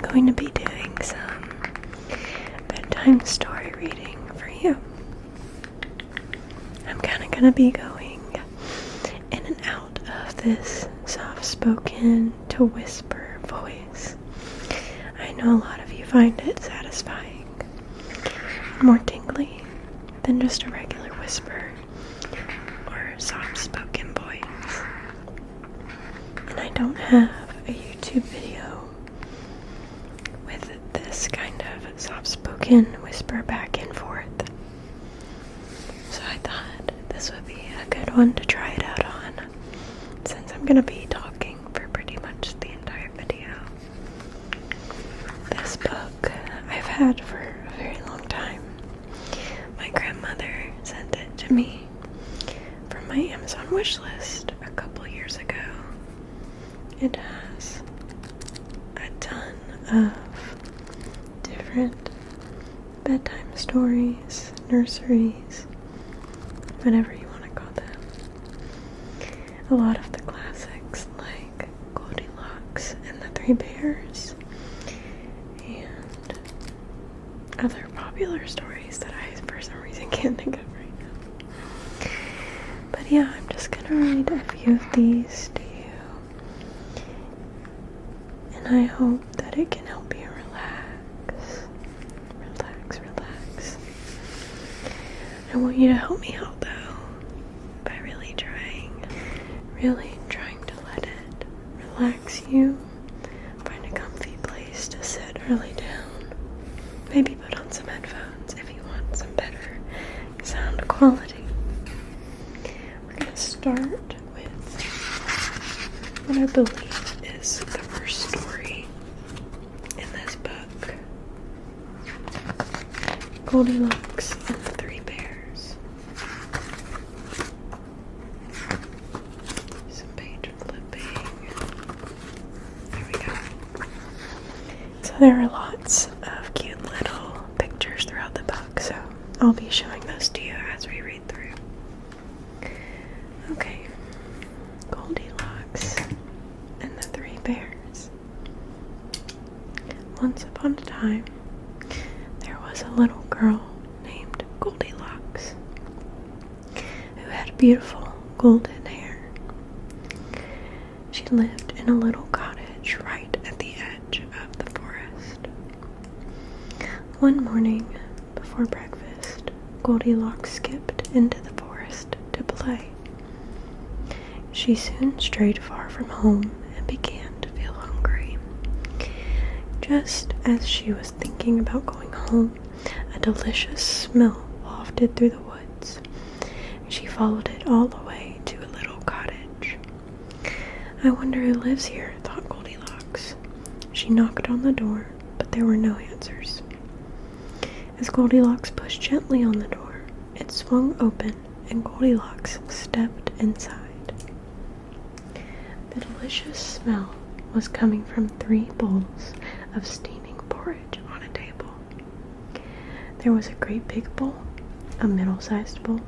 going to be doing some bedtime story reading for you. I'm kind of going to be going in and out of this soft-spoken to whisper voice. I know a lot of you find it satisfying and more tingly than just a regular whisper or soft-spoken voice. And I don't have a YouTube video with this kind of soft-spoken whisper back and forth. So I thought this would be a good one to try it out on, since I'm going to be talking for pretty much the entire video. This book I've had for a very long time. My grandmother sent it to me from my Amazon wish list a couple years ago. It has a ton of different bedtime stories, nurseries, whatever you want to call them. A lot of the classics like Goldilocks and the Three Bears, and other popular stories that I for some reason can't think of right now. But yeah, I'm just gonna read a few of these to you, and I hope that it can help you relax. I want you to help me out though, by really trying to let it relax you. Find a comfy place to sit or lay down. Maybe put on some headphones if you want some better sound quality. We're going to start with what I believe is the first story in this book. Goldilocks and the Three Bears. Some page flipping. There we go. So there are lots of cute little pictures throughout the book, so I'll be showing those to you as we read through. Okay. Goldilocks and the Three Bears. Once upon a time, there was a little girl named Goldilocks who had beautiful golden hair. She lived in a little cottage right at the edge of the forest. One morning before breakfast, Goldilocks skipped into the forest to play. She soon strayed far from home and began to feel hungry. Just as she was thinking about going home, a delicious smell wafted through the woods. She followed it all the way to a little cottage. I wonder who lives here, thought Goldilocks. She knocked on the door, but there were no answers. As Goldilocks pushed gently on the door, it swung open and Goldilocks stepped inside. The delicious smell was coming from 3 bowls of steaming porridge on a table. There was a great big bowl, a middle-sized bowl,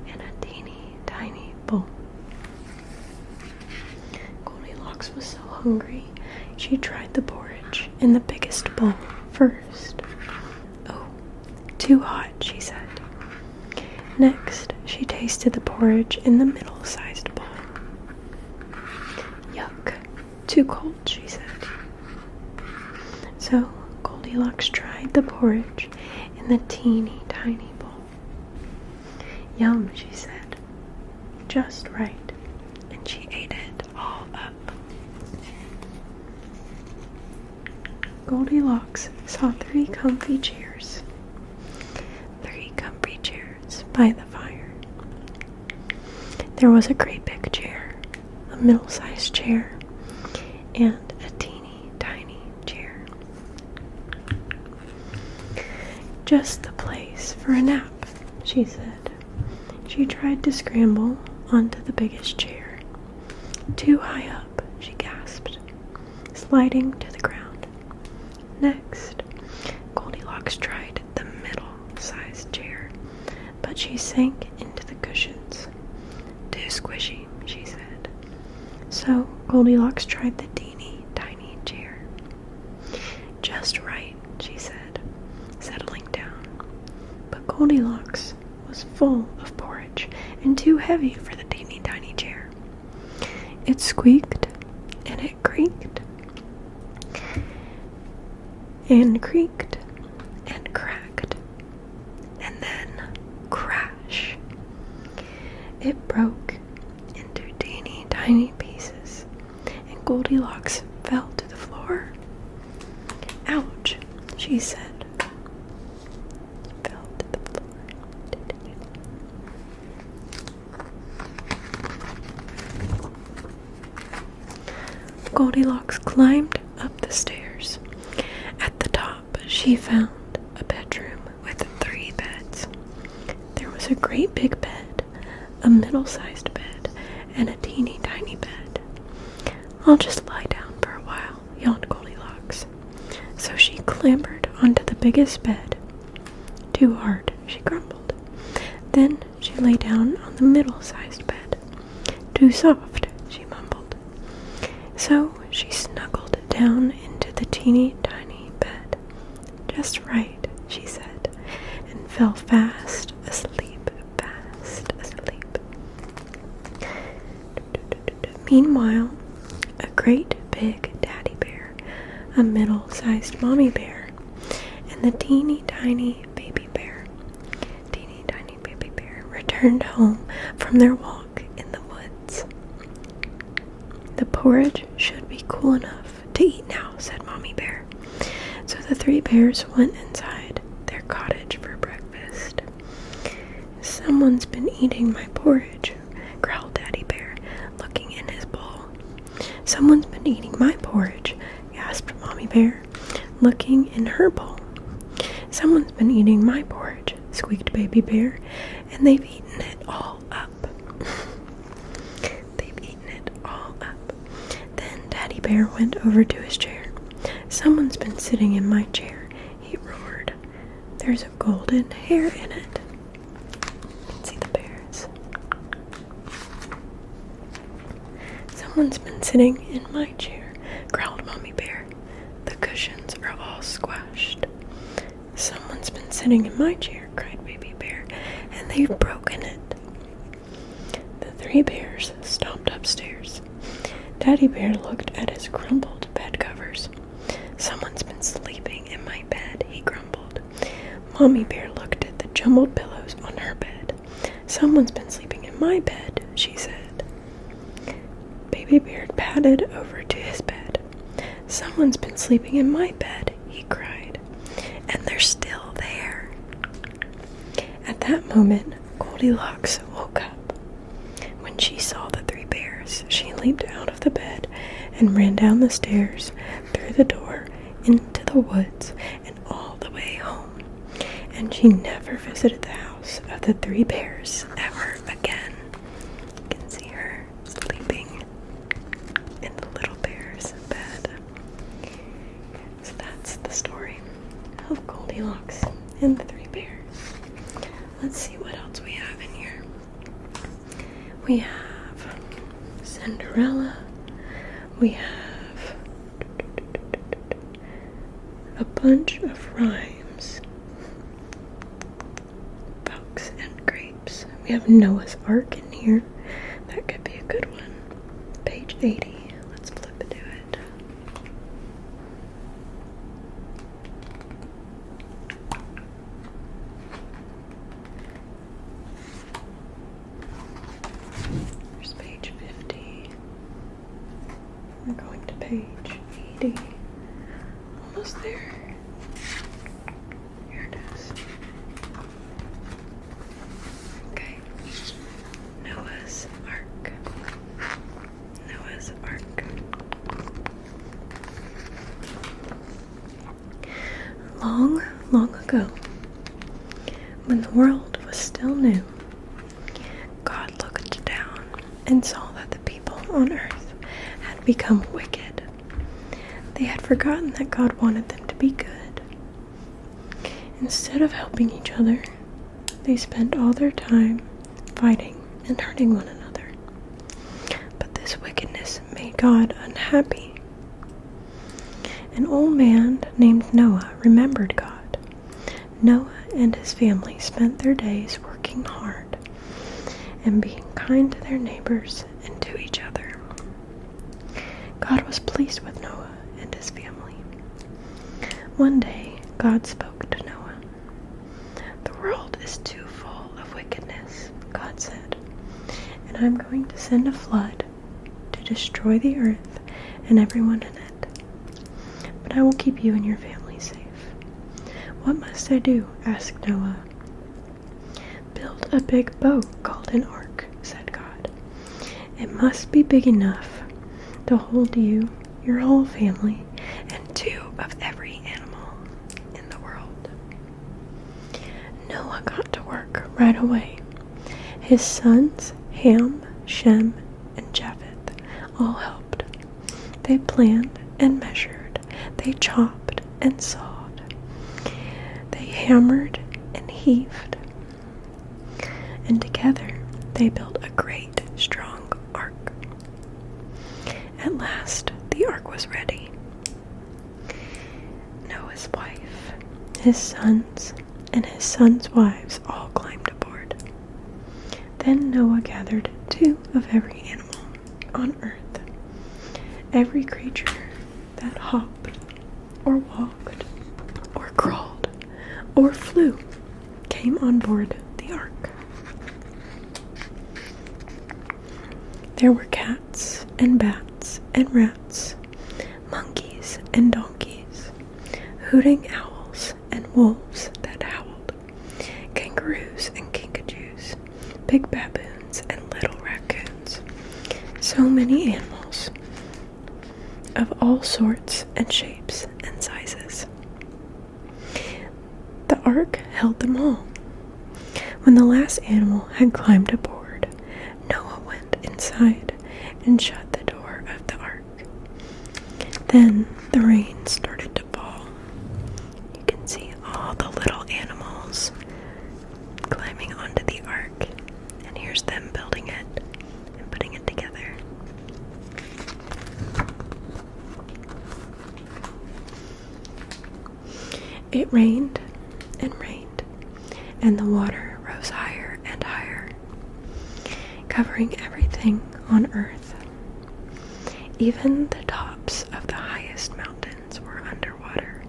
and a teeny tiny bowl. Goldilocks was so hungry, she tried the porridge in the biggest bowl first. Oh, too hot, she said. Next, she tasted the porridge in the middle-sized bowl. Yuck, too cold, she said. So Goldilocks tried the porridge in the teeny tiny bowl. Yum, she said. Just right. And she ate it all up. Goldilocks saw 3 comfy chairs. 3 comfy chairs by the fire. There was a great big chair, a middle-sized chair, and a teeny tiny chair. Just the place for a nap, she said. She tried to scramble onto the biggest chair. Too high up, she gasped, sliding to the ground. Next, Goldilocks tried the middle-sized chair, but she sank into the cushions. Too squishy, she said. So Goldilocks tried the teeny tiny chair. just right, she said, settling down. But Goldilocks was full of porridge and too heavy for the teeny tiny chair. It squeaked and it creaked and creaked and cracked, and then crash. It broke into teeny tiny pieces, and Goldilocks fell to the floor. Ouch, she said. She fell to the floor. Goldilocks climbed up the stairs. At the top, she found a bedroom with 3 beds. There was a great big bed, a middle-sized bed, and a teeny tiny bed. I'll just lie down for a while, yawned Goldilocks. So she clambered onto the biggest bed. Too hard, she grumbled. Then she lay down on the middle-sized bed. Too soft, she mumbled. So she snuggled down into the teeny tiny bed. Just right, she said, and fell fast asleep, fast asleep. Meanwhile, a great big daddy bear, a middle-sized mommy bear, and the teeny tiny baby bear returned home from their walk in the woods. The porridge should be cool enough to eat now, said Mommy Bear. So the 3 bears went inside their cottage for breakfast. Someone's been eating my porridge, growled Daddy Bear, looking in his bowl. Someone's been eating my porridge, gasped Mommy Bear, looking in her bowl. Someone's been eating my porridge, squeaked Baby Bear, and they've eaten it all up. They've eaten it all up. Then Daddy Bear went over to his chair. Someone's been sitting in my chair, he roared. There's a golden hair in it. You can see the bears. Someone's been sitting in my chair, growled Mommy Bear. The cushions are all squashed. Someone's been sitting in my chair, cried Baby Bear, and they've broken it. The 3 bears stomped upstairs. Daddy Bear looked at his crumpled bed covers. Someone's been sleeping in my bed, he grumbled. Mommy Bear looked at the jumbled pillows on her bed. Someone's been sleeping in my bed, she said. Baby Bear padded over to his bed. Someone's been sleeping in my bed, he cried. And they're still there. At that moment, Goldilocks woke up. When she saw the 3 bears, she leaped out of the bed and ran down the stairs, through the door, into the woods, and all the way home. And she never visited the house of the 3 bears ever again. You can see her sleeping in the little bear's bed. So that's the story of Goldilocks and the 3 bears. Let's see what else we have in here. We have Cinderella. We have a bunch of rhymes. Fox and grapes. We have Noah's Ark in here. That could be a good one. Page 80. Let's flip to it. There's page 50. We're going to page 80. Almost there. Here it is. Okay. Noah's Ark. Noah's Ark. Long, long ago, when the world was still new, God looked down and saw that the people on earth had become wicked. They had forgotten that God wanted them to be good. Instead of helping each other, they spent all their time fighting and hurting one another. But this wickedness made God unhappy. An old man named Noah remembered God. Noah and his family spent their days working hard and being kind to their neighbors and to each other. God was pleased with Noah and his family. One day, God spoke to Noah. "The world is too full of wickedness," God said, "and I'm going to send a flood to destroy the earth and everyone in it. But I will keep you and your family safe." "What must I do?" asked Noah. "Build a big boat called an ark," said God. "It must be big enough to hold you, your whole family, and 2 of every animal in the world." Noah got to work right away. His sons, Ham, Shem, and Japheth, all helped. They planned and measured. They chopped and sawed. They hammered and heaved. And together they built a great, strong ark. At last, the ark was ready. Noah's wife, his sons, and his sons' wives all climbed aboard. Then Noah gathered 2 of every animal on earth. Every creature that hopped, or walked, or crawled, or flew came on board the ark. There were cats and bats and rats, monkeys and donkeys, hooting owls and wolves that howled, kangaroos and kinkajous, big baboons and little raccoons. So many animals of all sorts and shapes and sizes. The ark held them all. When the last animal had climbed aboard, Noah went inside and shut the door of the ark. Then the rain started to fall. You can see all the little animals climbing onto the ark, and here's them building it and putting it together. It rained and rained, and the water rose higher and higher, covering everything on earth. Even the tops of the highest mountains were underwater.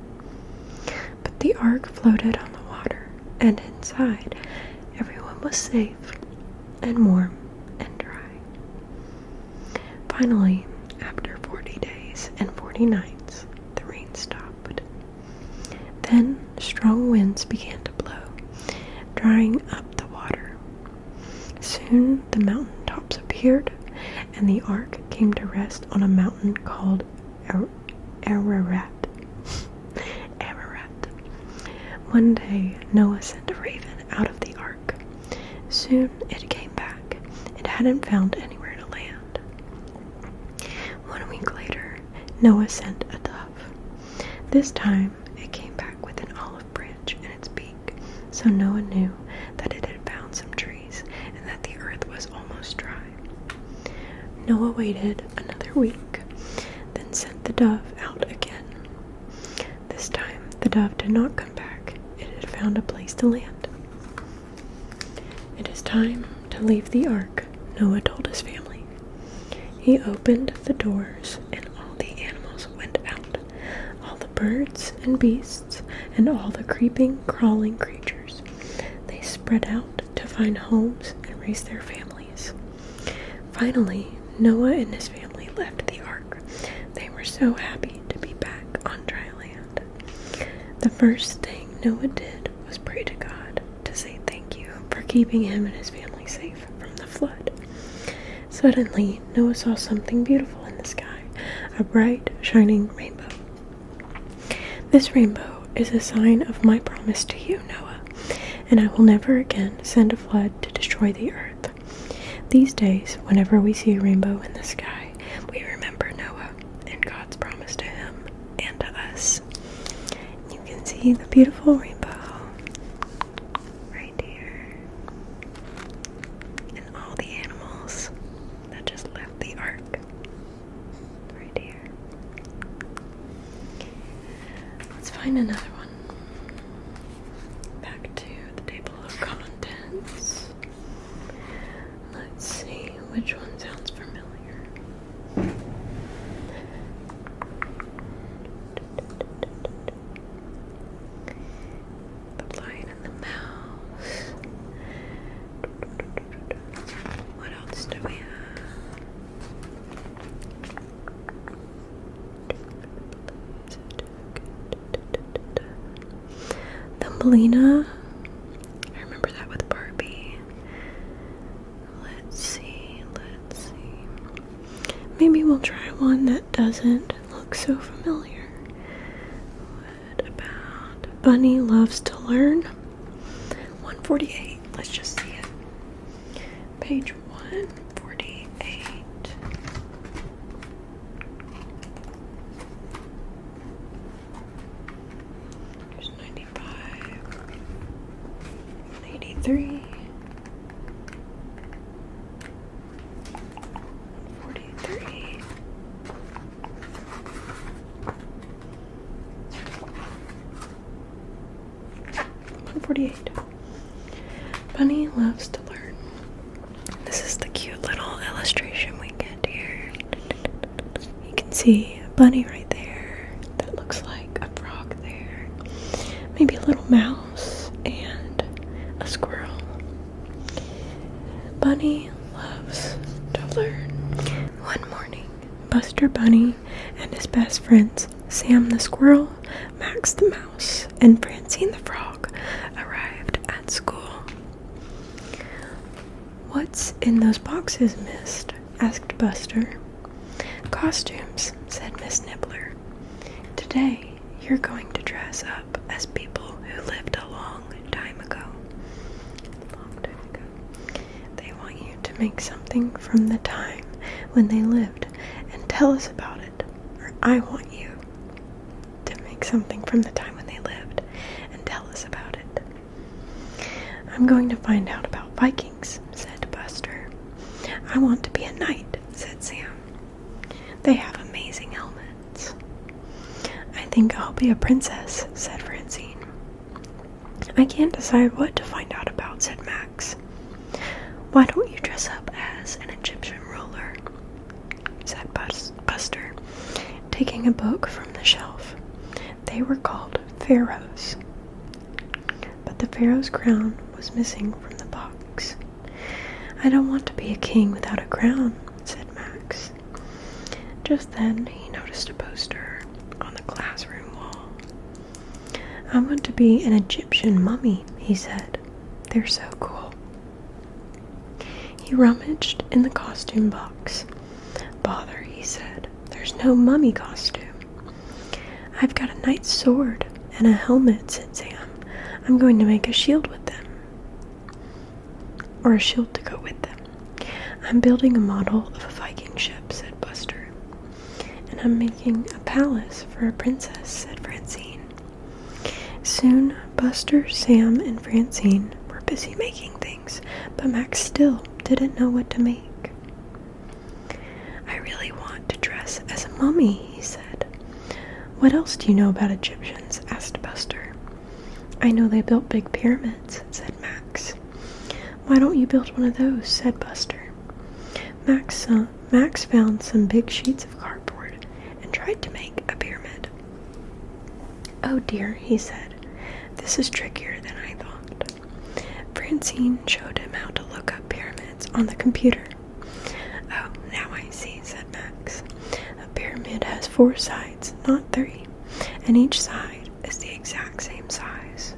But the ark floated on the water, and inside everyone was safe and warm and dry. Finally, after 40 days and 40 nights, the rain stopped. Then strong winds began to blow, drying up the water. Soon the mountain tops appeared, and the ark came to rest on a mountain called Ararat. Ararat. One day Noah sent a raven out of the ark. Soon it came back. It hadn't found anywhere to land. 1 week later, Noah sent a dove. This time it came back with an olive branch in its beak, so Noah knew that it had found some trees and that the earth was almost dry. Noah waited another week, then sent the dove out again. This time the dove did not come back. It had found a place to land. "It is time to leave the ark," Noah told his family. He opened the doors, and all the animals went out, all the birds and beasts, and all the creeping, crawling creatures. They spread out to find homes and raise their families. Finally, Noah and his family left the ark. They were so happy to be back on dry land. The first thing Noah did was pray to God to say thank you for keeping him and his family safe from the flood. Suddenly, Noah saw something beautiful in the sky, a bright, shining rainbow. "This rainbow is a sign of my promise to you, Noah, and I will never again send a flood to destroy the earth. These days, whenever we see a rainbow in the sky, we remember Noah and God's promise to him and to us." You can see the beautiful rainbow right here, and all the animals that just left the ark right here. find another one. Back to the table of contents. Let's see which one sounds familiar. The Lion and the Mouse. What else do we have? Thumbelina. I remember that with Barbie. Let's see. Maybe we'll try one that doesn't look so familiar. What about Bunny Loves to Learn? 148. Let's just see it. Page 148. There's 95. 83. 43. 148. Bunny Loves to Learn. This is the cute little illustration we get here. You can see a bunny right there that looks like a frog there. Maybe a little mouse and a squirrel. Bunny loves to learn. One morning, Buster Bunny and his best friends, Sam the squirrel, Max the mouse, and Francine the frog, arrived at school. "What's in those boxes, Miss?" asked Buster. "Costumes," said Miss Nibbler. "Today, you're going to dress up as people who lived a long time ago. They want you to make something from the time when they lived and tell us about it. Or I want you to make something from the time when they lived and tell us about it." "I'm going to find out about Vikings," said Buster. "I want to be a knight," said Sam. "They have amazing helmets." "I think I'll be a princess," said Francine. "I can't decide what to find out about," said Max. "Why don't you dress up as an Egyptian ruler?" said Buster, taking a book from the shelf. They were called pharaohs, but the pharaoh's crown was missing from the box. "I don't want to be a king without a crown," said Max. Just then he noticed a poster on the classroom wall. "I want to be an Egyptian mummy," he said. "They're so cool." He rummaged in the costume box. "Bother," he said. "There's no mummy costume." "I've got a knight's sword and a helmet," said Sam. "I'm going to make a shield with them. Or a shield to go with them." "I'm building a model of a Viking ship," said Buster. "And I'm making a palace for a princess," said Francine. Soon Buster, Sam, and Francine were busy making things, but Max still didn't know what to make. "I really want to dress as a mummy," he said. "What else do you know about Egyptians?" asked Buster. "I know they built big pyramids," said Max. "Why don't you build one of those?" said Buster. Max found some big sheets of cardboard and tried to make a pyramid. "Oh dear," he said. "This is trickier than I thought." Francine showed him how to look up pyramids on the computer. "Oh, now I see," said Max. "A pyramid has 4 sides, not 3, and each side is the exact same size."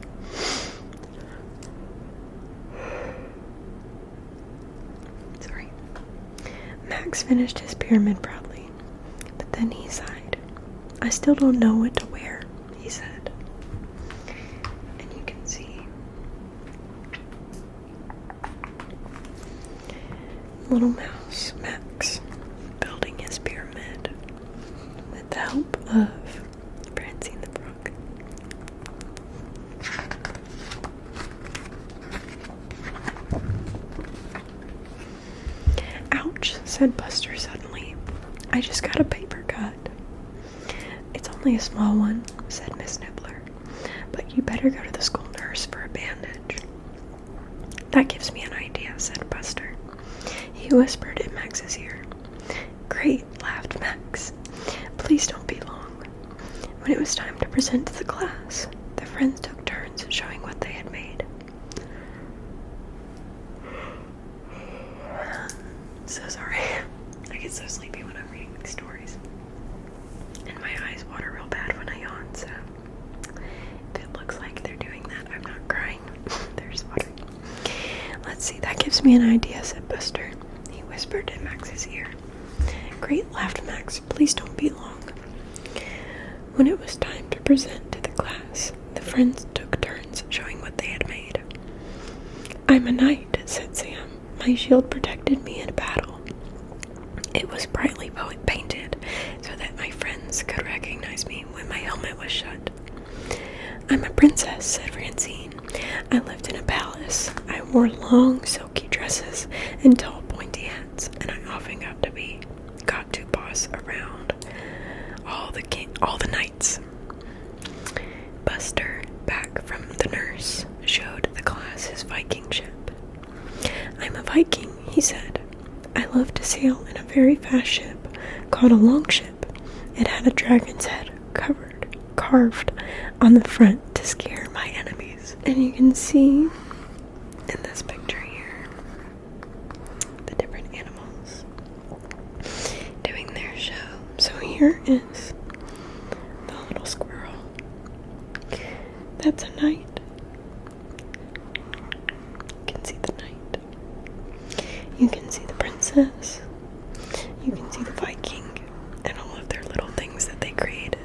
Sorry. Max finished his pyramid proudly, but then he sighed. "I still don't know what to wear," he said. And you can see little mouse Max building his pyramid with the help of Francine the frog. "Ouch," said Buster suddenly. "I just got a paper cut." "It's only a small one," said Miss Nibbler. but you better go to the school nurse for a bandage. That gives me an idea, said Buster. He whispered in Max's ear. Great, laughed Max. Please don't be long. When it was time to present to the class, the friends took turns showing what they had made. So sorry. I get so sleepy when I'm reading these stories. And my eyes water real bad when I yawn, so if it looks like they're doing that, I'm not crying. They're just watering. Let's see, that gives me an idea, said Buster. He whispered in Max's ear. Great, laughed Max. Please don't be long. When it was time to present to the class, the friends took turns showing what they had made. I'm a knight, said Sam. My shield protected me in battle. It was brightly painted so that my friends could recognize me when my helmet was shut. I'm a princess, said Francine. I lived in a palace. I wore long, silky dresses and tall, pointy hats, and I often got to boss around all the knights. Buster, back from the nurse, showed the class his Viking ship. I'm a Viking, he said. I love to sail in a very fast ship called a longship. It had a dragon's head carved on the front to scare my enemies. And you can see in this picture here the different animals doing their show. So here is the little squirrel. That's a knight. You can see the knight. You can see the princess. You can see the Viking and all of their little things that they created.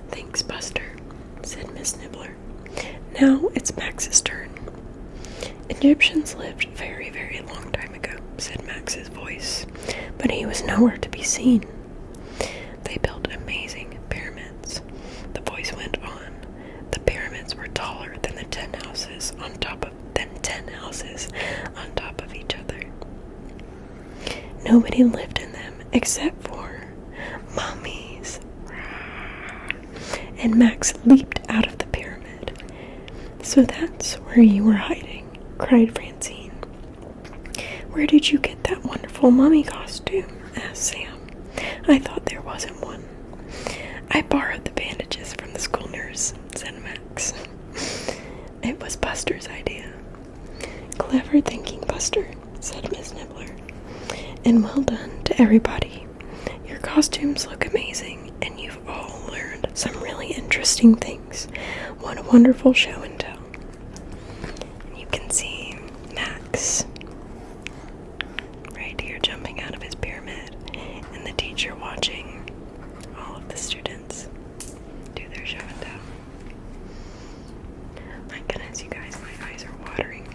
Thanks, Buster, said Miss Nibbler. Now it's Max's turn. Egyptians lived a very, very long time ago, said Max's voice, but he was nowhere to be seen. They built amazing pyramids. The voice went on. The pyramids were taller than 10 houses on top of each other. Nobody lived in them except for mummies. And Max leaped out of the pyramid. So that's where you were hiding, cried Francine. Where did you get that wonderful mummy costume? Asked Sam. I thought there wasn't one. I borrowed the bandages from the school nurse, said Max. It was Buster's idea. Clever thinking, Buster, said Miss Nibbler. And well done to everybody. Your costumes look amazing, and you've all learned some really interesting things. What a wonderful show and tell. And you can see Max right here jumping out of his pyramid, and the teacher watching all of the students do their show and tell. My goodness, you guys, my eyes are watering.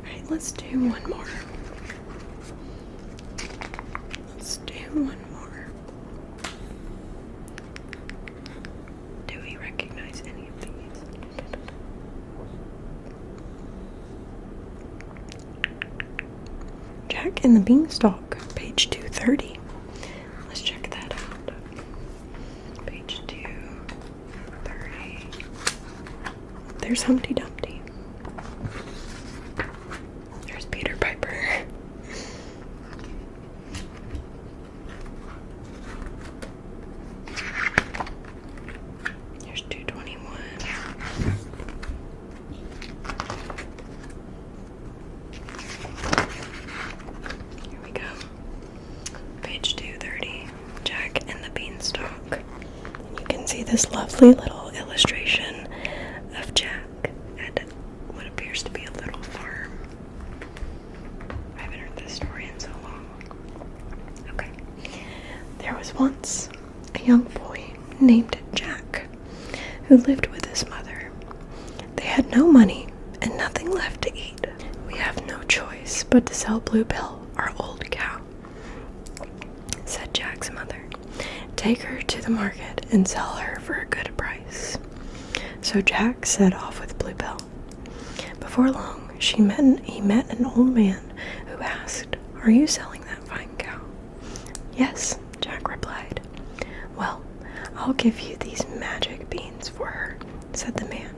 Alright, let's do one more. Do we recognize any of these? Jack and the Beanstalk, page 230. Let's check that out. Page 230. There's Humpty Dumpty. There's Peter Piper. There's 221. Here we go. Page 230. Jack and the Beanstalk. You can see this lovely little illustration of Jack at what appears to be a little farm. I haven't heard this story in so long. Okay. There was once a young boy named Jack who lived with his mother. They had no money and nothing left to eat. We have no choice but to sell Bluebell, our old cow, said Jack's mother. Take her to the market and sell her for a good price. So Jack set off with Bluebell. Before long, he met an old man who asked, Are you selling that fine cow? Yes, Jack replied. "I'll give you these magic beans for her," said the man.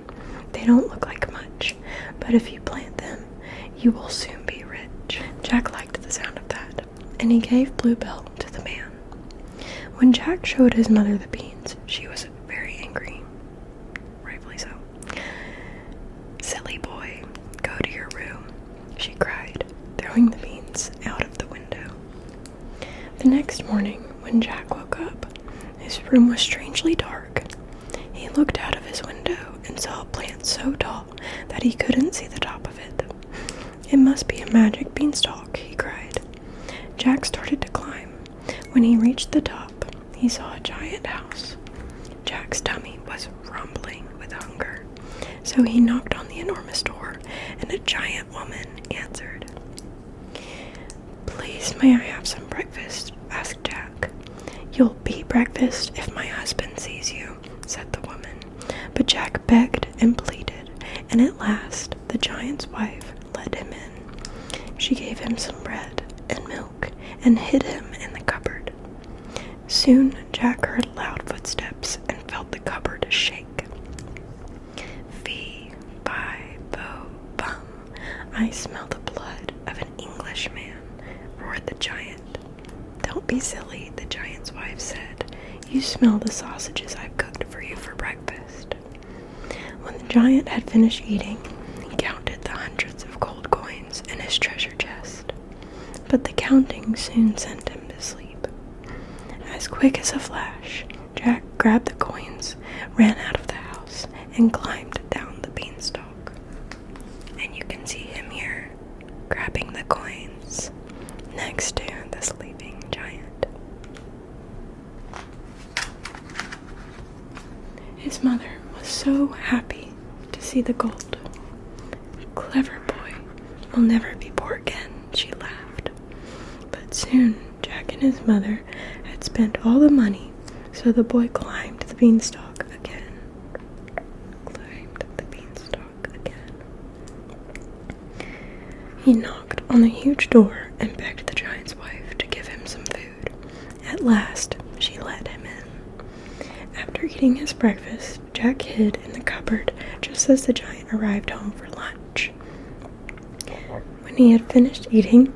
"They don't look like much, but if you plant them, you will soon be rich." Jack liked the sound of that, and he gave Bluebell to the man. When Jack showed his mother the beans, she was very angry. Rightfully so. "Silly boy, go to your room," she cried, throwing the beans out of the window. The next morning, when Jack woke up, his room was strangely dark. He looked out of his window and saw a plant so tall that he couldn't see the top of it. "It must be a magic beanstalk," he cried. Jack started to climb. When he reached the top, he saw a giant house. Jack's tummy was rumbling with hunger, so he knocked on the enormous door, and a giant woman answered. "Please, may I have some breakfast?" asked Jack. "You'll be breakfast if my husband sees you," said the woman. But Jack begged and pleaded, and at last the giant's wife let him in. She gave him some bread and milk and hid him in the cupboard. Soon Jack heard loud footsteps and felt the cupboard shake. "Fee, fi, fo, fum, I smell the blood of an Englishman," roared the giant. "Don't be silly," the giant's wife said. "You smell the sausages I've cooked for you for breakfast." When the giant had finished eating, he counted the hundreds of gold coins in his treasure chest. But the counting soon sent him to sleep. As quick as a flash, Jack grabbed the coins, ran out of the house, and climbed down the beanstalk. And you can see him here, grabbing the coins, next to the sleeping giant. His mother was so happy to see the gold. "Clever boy, will never be poor again," she laughed. But soon Jack and his mother had spent all the money, so the boy climbed the beanstalk again. He knocked on the huge door and begged the giant's wife to give him some food. At last, she let him in. After eating his breakfast, Jack hid in the cupboard just as the giant arrived home for lunch. When he had finished eating,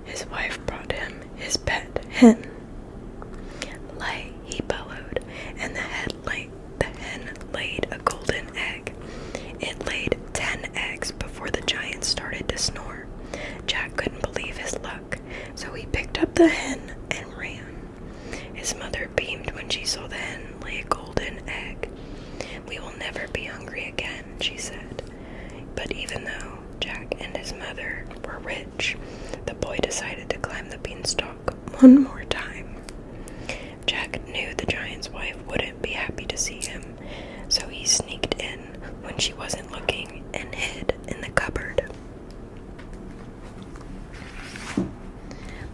his wife brought him his pet hen. "Lay," he bellowed, and the hen laid a golden egg. It laid 10 eggs before the giant started to snore. Jack couldn't believe his luck, so he picked up the hen and ran. His mother beamed when she saw the hen lay a golden egg. "We will never be hungry again," she said. But even though Jack and his mother were rich, the boy decided to climb the beanstalk one more time. Jack knew the giant's wife wouldn't be happy to see him, so he sneaked in when she wasn't looking and hid in the cupboard.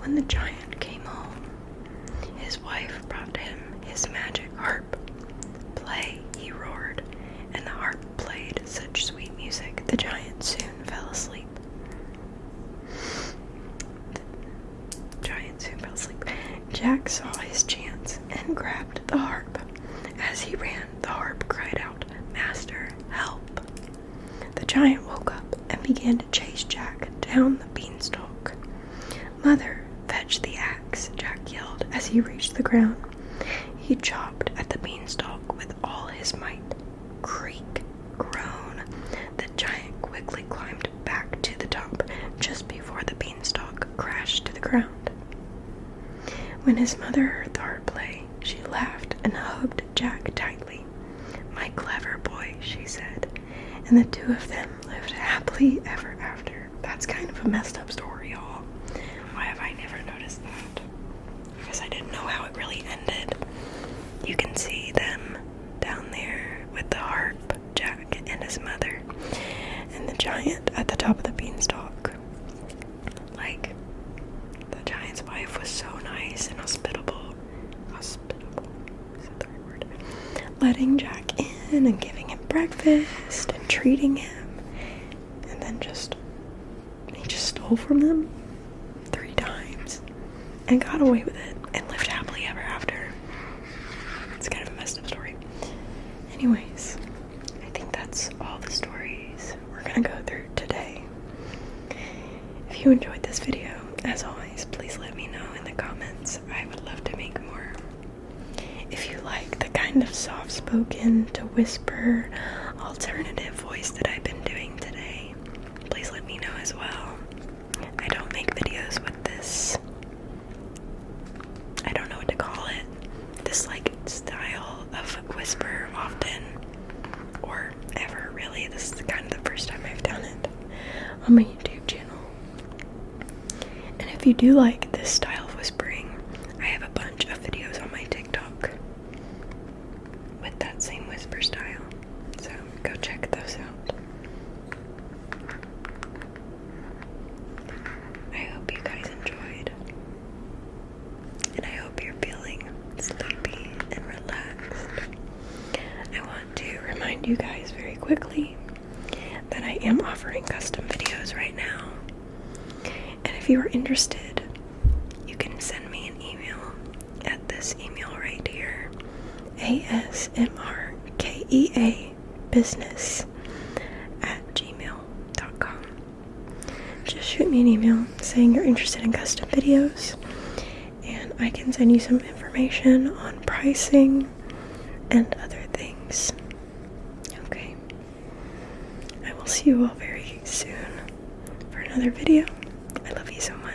When the giant came home, his wife brought him his magic harp. "Play," he roared, and the harp played such sweet music the giant soon fell asleep. Jack saw his chance and grabbed the harp. As he ran, the harp cried out, "Master, help!" The giant woke up and began to chase Jack down the beanstalk. "Mother, fetch the axe," Jack yelled as he reached the ground. He chopped at the beanstalk with all his might. Creak, groan. The giant quickly climbed back to the top just before the beanstalk crashed to the ground. When his mother heard the harp play, she laughed and hugged Jack tightly. "My clever boy," she said, and the two of them lived happily ever after. That's kind of a messed up story, y'all. Why have I never noticed that? Because I didn't know how it really ended. You can see them down there with the harp, Jack and his mother, and the giant at the top of the beanstalk. Like, the giant's wife was so nice and hospitable is the right word, letting Jack in and giving him breakfast and treating him, and then he just stole from them 3 times and got away with it and lived happily ever after. It's kind of a messed if you enjoyed this video, as always, please let me know in the comments. I would love to make more. If you like the kind of soft-spoken to whisper alternative voice that I've been doing today, please let me know as well. I don't make videos with this, I don't know what to call it, this like style of whisper often, or ever really. This is kind of the first time I've done it on my YouTube channel. And if you do like this style of whispering, I have a bunch of videos on my TikTok with that same whisper style, so go check those out. I hope you guys enjoyed, and I hope you're feeling sleepy and relaxed. I want to remind you guys very quickly that I am offering custom videos right now, and if you are interested, you can send me an email at this email right here, asmrkeabusiness@gmail.com. Just shoot me an email saying you're interested in custom videos, and I can send you some information on pricing and other things. Okay. I will see you all very soon for another video. I love you so much.